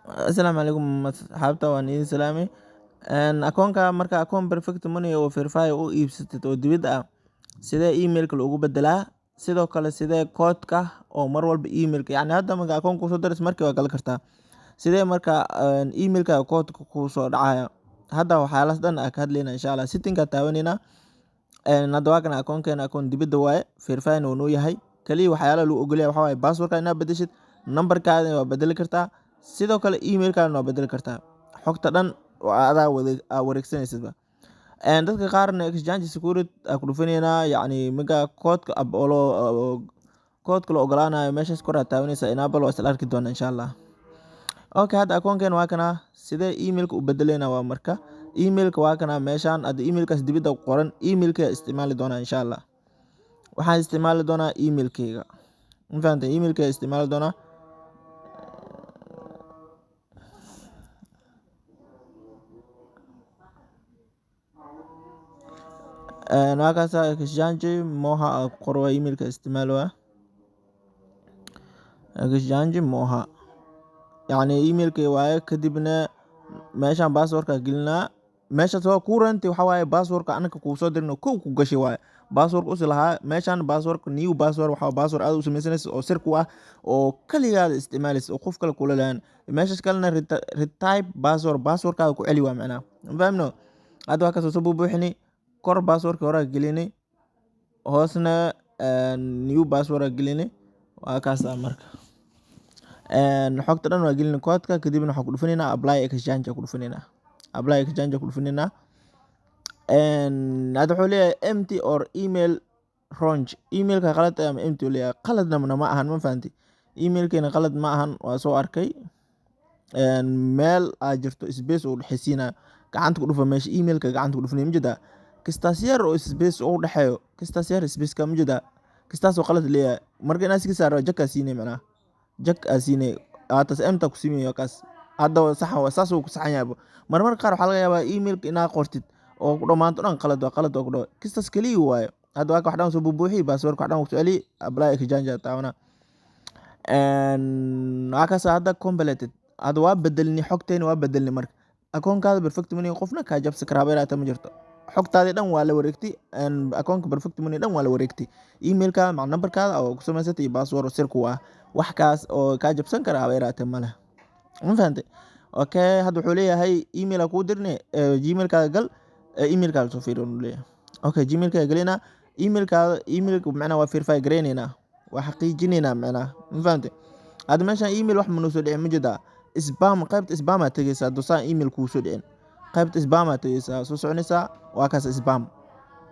Asalaamu calaykum asxaabta, waan idin salaamay. Akoonka marka akoon perfect money oo verify u iibsatid oo dibadda ah, sidee emailka loogu bedelaa? Sidoo kale sidee koodhka oo mar walba emailka, yacni hadda marka akoonka kusoo dirayso markii waa gali kartaa. Sidee marka emailka koodhka kusoo dhacaya? Hadda waxyaalahaas dhan aan ka hadlaynaa insha Allah. Setting-ka taabanayna. Hadda waa kana akoonkeena akoon dibadda waaye, verify na uu noo yahay. Kaliya waxyaalaha lagu ogol yahay waxaa waaye password-ka inaad bedeshid, nambarkaada waa bedeli kartaa, sidoo kale emailkaadana waa bedeli kartaa. Xogta dhan waa adaa wareegsanaysidba. Dadka qaarna exchange security aa ku dhufanayna, yacni marka koodhka koodhka la ogolaanayo meeshaas kor aad taabanaysa enable waa isla arki doona insha Allah. Okay, hadda akoonkeena waa kana sidee emailka u bedelayna waa marka emailka waa kana meeshaan hadda emailkaas dibadda ku qoran emailka isticmaali doona insha Allah. Waxaan isticmaali doonaa emailkayga. Ma fahantay? Emailkayga isticmaali doonaa. Waa kaasa exchange moha aa ku qor waa emailka isticmaali waa. Exchange moha. Yacni emailkayga waaye kadibna meeshaan password-ka gelinaa. Meeshaas waa kuu ranti waxaa waaye password-ka anaka kuu soo dirno kow ku gashay waaye. Password usi lahaa meeshaan password new password waxaa password aad u samaysanaysa oo sir ku ah oo kaligaada isticmaalaysa oo qof kale kula lahayn. Meeshaas kalena retype password-kaada ku celi waa macnaha. Ma fahmino? Hadda waa kasoo buuxini kor password-ka hore gelini hoosna new password gelini waa kaas marka. Xogta dhan waa gelini koodhka kadibna waxaan ku dhufanayna apply exchange ku dhufanayna. Apply exchange ku dhufanayna. Hadda wuxuu leeyahay empty or email wrong. Emailka qalad ama empty uu leeyahay. Qaladna ma ahan, ma fahanti? Emailkeena qalad ma ahan, waa soo arkay. Meel aa jirto space u dhaxaysiina gacanta ku dhufa meesha emailka gacanta ku dhufanay mujada. Kistaas yar oo space u dhaxayo, kistaas yar space ka mujada. Kistaas oo qalad leeyahay. Marka inaad iska saaro jack siinay macnaha. Jack siinay atas empty ku siimiyo kaas. Hadda sax waa saas uu ku saxan yahay. Marmar qaar waxaa laga yaabaa emailka inaad qortid oo ku dhamaanto dhan qalad waa qalad oo ku dhaw. Kistaas kaliya waaye. Hadda waa wax dhan soo buuxi password-ka dhan ku celi apply exchange taabana. Waa kaas hadda completed. Hadda waa bedelni xogteena waa bedelni marka. Akoonkaada perfect money qofna ka jabsi karaa beeraata ma jirto. Xogtaada dhan waa la wareegtay. Akoonka perfect money dhan waa la wareegtay. Emailka mac nambarkaada oo ku samaysatay password sir ku ah. Wax kaas oo ka jabsan karaa beeraata ma leh. Ma fahantay? Okay, hadda wuxuu leeyahay email ku dirne gmail-kaada gal email-kaada soo fiirin uu leeyahay. Okay, gmail-ka galina emailka macnaha waa verify gareynayna. Waa xaqiijinayna macnaha. Ma fahantay? Hadda meeshaan email wax ma noo soo dhicin mujada. Spam qaybta spam aad tagaysaa dosaan email kuu soo dhicin. Qaybta spam aad tagaysaa soo soconaysaa waa kaas spam.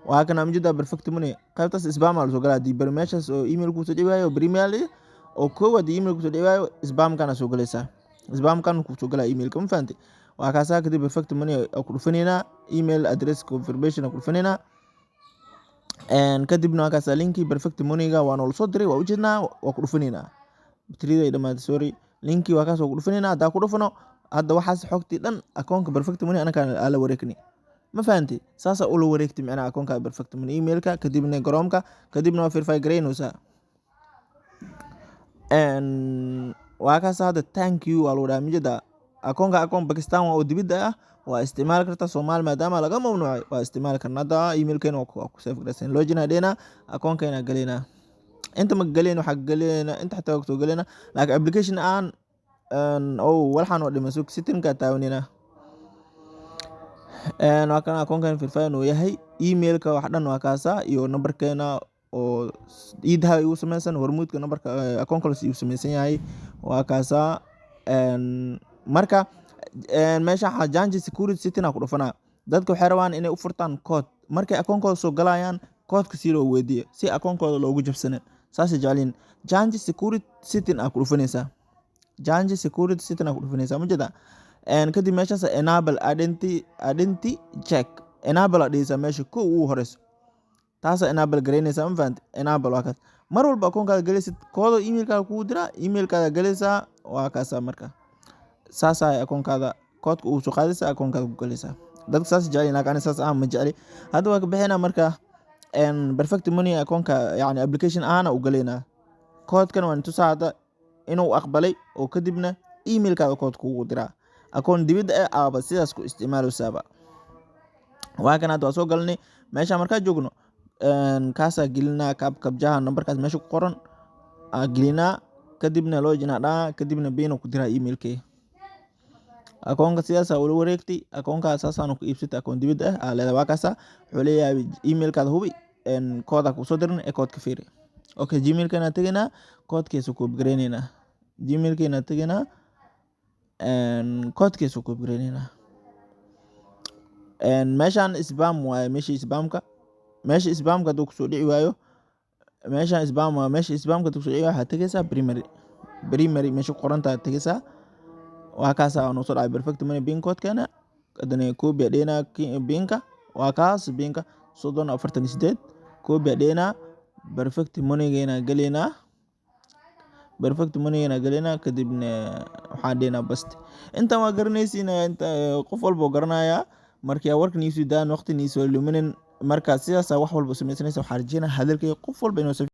Waa kana mujada perfect money qaybtaas spam aa soo galaa diibar meeshaas oo email kuu soo dhibayo premier oo koowaad email kuu soo dhibayo spam kana soo galaysaa. Spam kan kuu soo galaa emailka ma fahantay? Waa kaas kadib perfect money ku dhufanayna email address confirmation ku dhufanayna. Kadibna waa kaas linki perfect money-ga waa noo soo diray waa u jeednaa waa ku dhufanayna. Batteriyada dhamaatay sorry. Linki waa kaas oo ku dhufanayna hadda ku dhufano hadda waxaas xogtii dhan akoonka perfect money anaka la wareegni. Ma fahantay? Saasa u la wareegtay macnaha akoonka perfect money emailka kadibna garoomka kadibna waa verify gareynaysa. Waa kaas hadda thank you waa loo dhahay mujada. Akoonka akoon Pakistan waa oo dibadda ah waa isticmaali kartaa Soomaali maadaama laga mamnuucay waa isticmaali karnaa. Hadda emailkeena waa ku save garaysan login adeena akoonkeena galina. Inta ma galina waxa galina inta xataa waqti galina laakiin application aan oo waxaan oo dhimasoo setting-ka taabanina. Waa kana akoonkeena verify noo yahay emailka wax dhan waa kaasa iyo nambarkeena oo idaha igu samaysan hormuudka nambarka akoonka la igu samaysan yahay waa kaasa. Marka meesha exchange security setting ku dhufana dadka waxay rabaan inay u furtaan kood markay akoonkooda soo galayaan koodka si loo weydiiyo si akoonkooda loogu jabsanin saas jeclin exchange security setting ku dhufanaysa. Exchange security setting ku dhufanaysa mujada. Kadib meeshaas enable identity check enable adaysa meesha ko ugu horeyso taas enable gareynaysa ma fahantay? Enable waa kaas mar walba akoonkaaga galaysid kooda emailkaaga kugu dira emailkaaga galaysaa waa kaas marka saas ay akoonkaada koodka uu soo qaadaysa akoonkaada ku galaysaa. Dadka saas jeclin laakiin saas ma jecli. Hadda waa ka bixina marka perfect money akoonka yacni application aana u galayna koodkan waan tusaa hadda inuu aqbalay oo kadibna emailkaada kood kugu diraa. Akoon dibadda aaba sidaas ku isticmaaleysaaba. Waa kan hadda waa soo galnay meesha markaa joogno kaasaa gelinaa kabjaha nambarkaas meesha ku qoran gelinaa, kadibna login dhahaa, kadibna pin ku diraa emailkeyga. Akoonka sidaas ula wareegtay, akoonka saasaan ku iibsatay, akoon dibadda aa leedahay. Waa kaasa wuxuu leeyahay emailkaada hubi kooda kusoo dirin koodka fiiri. Okay, gmailkeena tegaynaa, koodkiisa copy gareyneynaa. Gmailkeena tegaynaa koodkiisa copy gareyneynaa. Meeshaan spam waaye, meeshii spamka. Meesha spamka haduu kusoo dhici waayo, meeshaan spam waa meesha spamka haduu kusoo dhici waayo, waxaad tegaysaa primary meesha ku qoran tahay tegaysaa. Waa kaasa noo soo dhacay perfect money pin koodkeena. Hadana copy dheena pinka. Waa kaas pinka 3048 copy dheena perfect money geena galeena. Perfect money geena galeena kadibna waxaan dheena bast. Inta waa garanaysiin, inta qof walbo garanaya markii warkan isu daan waqti niisoo luminin marka sidaas wax walba sameysnaysa waxaan rajeynayaa hadalkay qof walba inuu